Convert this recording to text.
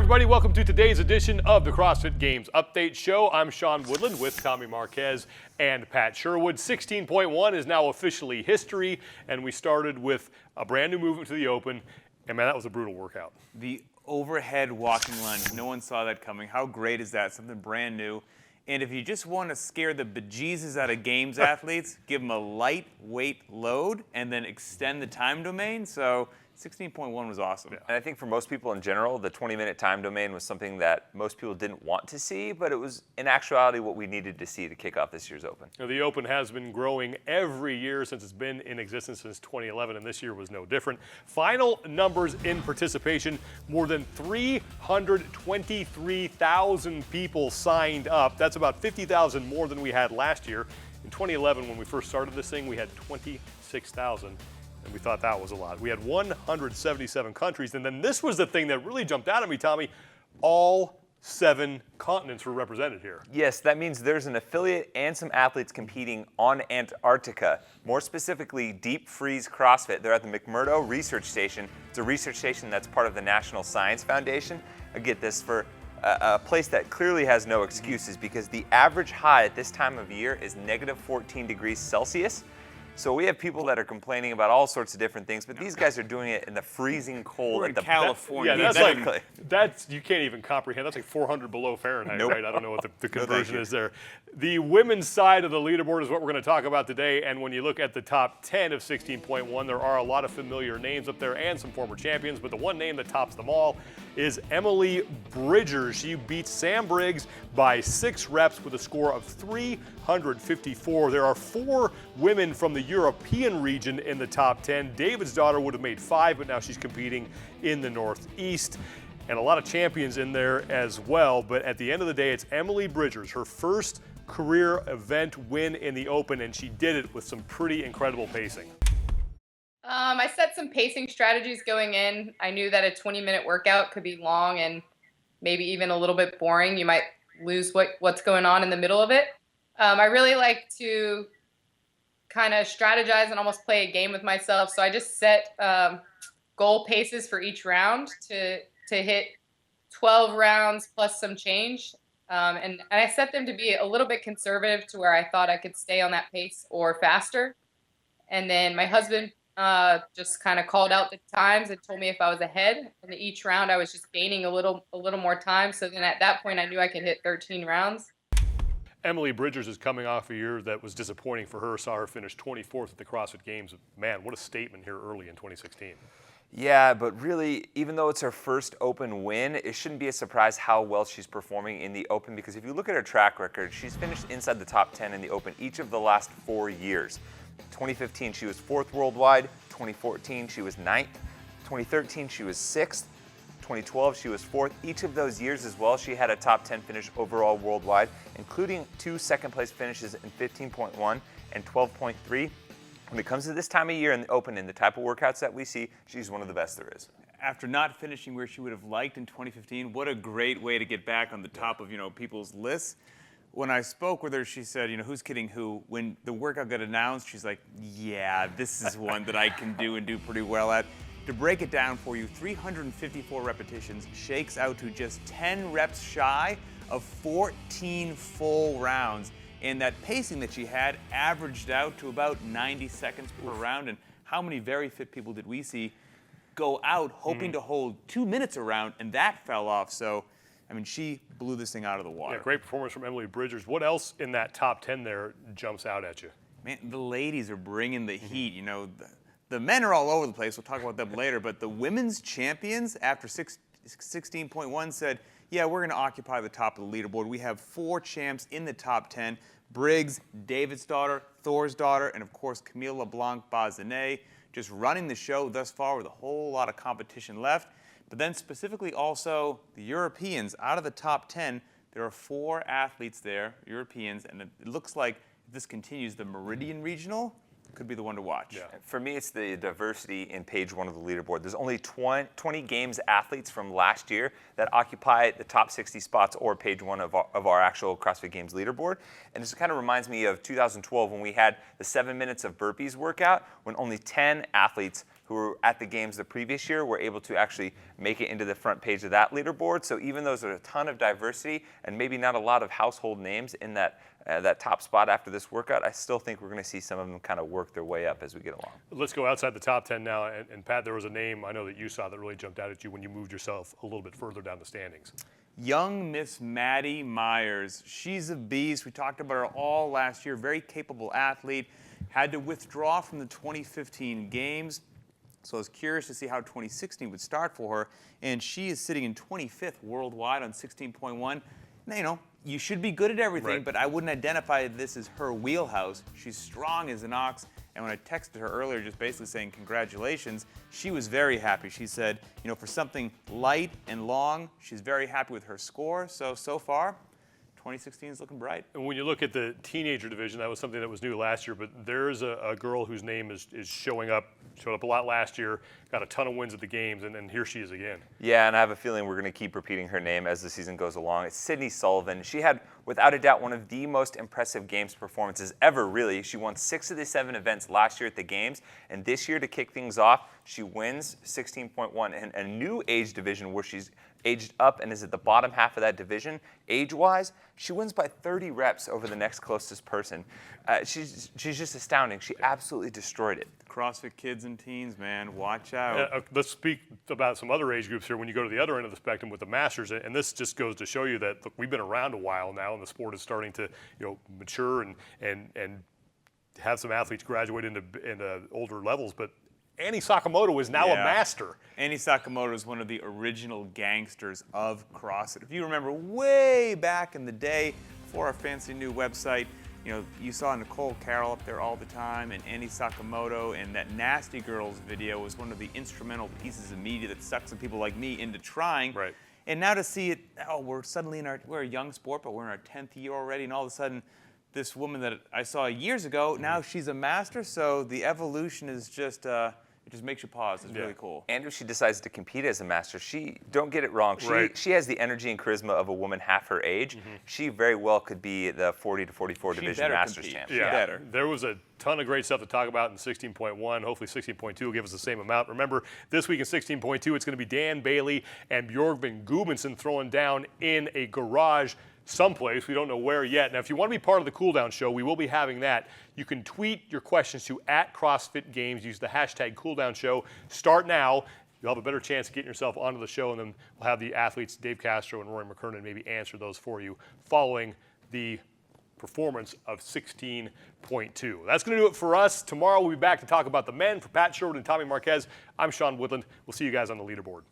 everybody. Welcome to today's edition of the CrossFit Games Update Show. I'm Sean Woodland with Tommy Marquez and Pat Sherwood. 16.1 is now officially history, and we started with a brand new movement to the open, and man, that was a brutal workout. The overhead walking lunge. No one saw that coming. How great is that? Something brand new. And if you just want to scare the bejesus out of games athletes, give them a lightweight load and then extend the time domain. So 16.1 was awesome. And I think for most people in general, the 20-minute time domain was something that most people didn't want to see, but it was in actuality what we needed to see to kick off this year's Open. Now, the Open has been growing every year since it's been in existence since 2011, and this year was no different. Final numbers in participation, more than 323,000 people signed up. That's about 50,000 more than we had last year. In 2011, when we first started this thing, we had 26,000. And we thought that was a lot. We had 177 countries, and then this was the thing that really jumped out at me, Tommy. All 7 continents were represented here. Yes, that means there's an affiliate and some athletes competing on Antarctica. More specifically, Deep Freeze CrossFit. They're at the McMurdo Research Station. It's a research station that's part of the National Science Foundation. I get this, for a place that clearly has no excuses, because the average high at this time of year is negative 14 degrees Celsius. So we have people that are complaining about all sorts of different things, but these guys are doing it in the freezing cold. We're in California. Yeah, that's you can't even comprehend. That's like 400 below Fahrenheit, right? I don't know what the conversion is there. The women's side of the leaderboard is what we're going to talk about today, and when you look at the top 10 of 16.1, there are a lot of familiar names up there and some former champions, but the one name that tops them all is Emily Bridgers. She beats Sam Briggs by 6 reps with a score of 354. There are 4 women from the European region in the top 10. David's daughter would have made 5, but now she's competing in the Northeast. And a lot of champions in there as well. But at the end of the day, it's Emily Bridgers, her first career event win in the Open, and she did it with some pretty incredible pacing. I set some pacing strategies going in. I knew that a 20-minute workout could be long and maybe even a little bit boring. You might lose what's going on in the middle of it. I really like to kind of strategize and almost play a game with myself. So I just set goal paces for each round to hit 12 rounds plus some change. And I set them to be a little bit conservative to where I thought I could stay on that pace or faster. And then my husband just kind of called out the times and told me if I was ahead. And each round I was just gaining a little more time. So then at that point I knew I could hit 13 rounds. Emily Bridgers is coming off a year that was disappointing for her. Saw her finish 24th at the CrossFit Games. Man, what a statement here early in 2016. Yeah, but really, even though it's her first Open win, it shouldn't be a surprise how well she's performing in the Open, because if you look at her track record, she's finished inside the top 10 in the Open each of the last 4 years. 2015, she was 4th worldwide. 2014, she was 9th. 2013, she was 6th. 2012, she was 4th. Each of those years as well, she had a top 10 finish overall worldwide, including 2 second-place finishes in 15.1 and 12.3. When it comes to this time of year in the Open and the type of workouts that we see, she's one of the best there is. After not finishing where she would have liked in 2015, what a great way to get back on the top of people's lists. When I spoke with her, she said, who's kidding who? When the workout got announced, she's like, yeah, this is one that I can do and do pretty well at. To break it down for you, 354 repetitions shakes out to just 10 reps shy of 14 full rounds. And that pacing that she had averaged out to about 90 seconds per round. And how many very fit people did we see go out hoping to hold 2 minutes a round, and that fell off. So, I mean, she blew this thing out of the water. Yeah, great performance from Emily Bridgers. What else in that top 10 there jumps out at you? Man, the ladies are bringing the heat. The men are all over the place. We'll talk about them later. But the women's champions, after 16.1, said, yeah, we're going to occupy the top of the leaderboard. We have 4 champs in the top 10. Briggs, David's daughter, Thor's daughter, and of course Camille LeBlanc-Bazinet, just running the show thus far with a whole lot of competition left. But then specifically also the Europeans. Out of the top 10, there are 4 athletes there, Europeans, and it looks like if this continues, the Meridian Regional could be the one to watch. Yeah. For me, it's the diversity in page 1 of the leaderboard. There's only 20 games athletes from last year that occupy the top 60 spots or page 1 of our actual CrossFit Games leaderboard. And this kind of reminds me of 2012 when we had the 7 minutes of burpees workout, when only 10 athletes who were at the games the previous year were able to actually make it into the front page of that leaderboard. So even though there's a ton of diversity and maybe not a lot of household names in that top spot after this workout, I still think we're going to see some of them kind of work their way up as we get along. Let's go outside the top 10 now. And Pat, there was a name I know that you saw that really jumped out at you when you moved yourself a little bit further down the standings. Young Miss Maddie Myers. She's a beast. We talked about her all last year. Very capable athlete. Had to withdraw from the 2015 games. So I was curious to see how 2016 would start for her. And she is sitting in 25th worldwide on 16.1. Now, you should be good at everything, right, but I wouldn't identify this as her wheelhouse. She's strong as an ox. And when I texted her earlier just basically saying congratulations, she was very happy. She said, for something light and long, she's very happy with her score. So far, 2016 is looking bright. And when you look at the teenager division, that was something that was new last year, but there's a girl whose name is showed up a lot last year, got a ton of wins at the games, and here she is again. Yeah, and I have a feeling we're going to keep repeating her name as the season goes along. It's Sydney Sullivan. She had, without a doubt, one of the most impressive games performances ever, really. She won 6 of the 7 events last year at the games, and this year, to kick things off, she wins 16.1 in a new age division where she's aged up and is at the bottom half of that division. Age-wise, she wins by 30 reps over the next closest person. She's just astounding. She absolutely destroyed it. CrossFit kids and teens, man, watch out. Let's speak about some other age groups here when you go to the other end of the spectrum with the Masters, and this just goes to show you that, look, we've been around a while now, and the sport is starting to mature and have some athletes graduate into older levels, but Annie Sakamoto is now a master. Annie Sakamoto is one of the original gangsters of CrossFit. If you remember way back in the day, before our fancy new website, you saw Nicole Carroll up there all the time, and Annie Sakamoto, and that Nasty Girls video was one of the instrumental pieces of media that sucked some people like me into trying. Right. And now to see it, we're suddenly we're a young sport, but we're in our 10th year already, and all of a sudden, this woman that I saw years ago, now she's a master, so the evolution is just, it just makes you pause. It's really cool. And if she decides to compete as a master, don't get it wrong, she has the energy and charisma of a woman half her age. She very well could be the 40 to 44 division Masters champ. Yeah, better. There was a ton of great stuff to talk about in 16.1. Hopefully 16.2 will give us the same amount. Remember, this week in 16.2, it's going to be Dan Bailey and Bjorgvin Gudmundsson throwing down in a garage someplace. We don't know where yet. Now, if you want to be part of the Cool Down Show, we will be having that. You can tweet your questions to @CrossFit Games. Use the hashtag Cool Down Show. Start now. You'll have a better chance of getting yourself onto the show, and then we'll have the athletes, Dave Castro and Roy McKernan, maybe answer those for you following the performance of 16.2. That's going to do it for us. Tomorrow we'll be back to talk about the men. For Pat Sherwood and Tommy Marquez, I'm Sean Woodland. We'll see you guys on the leaderboard.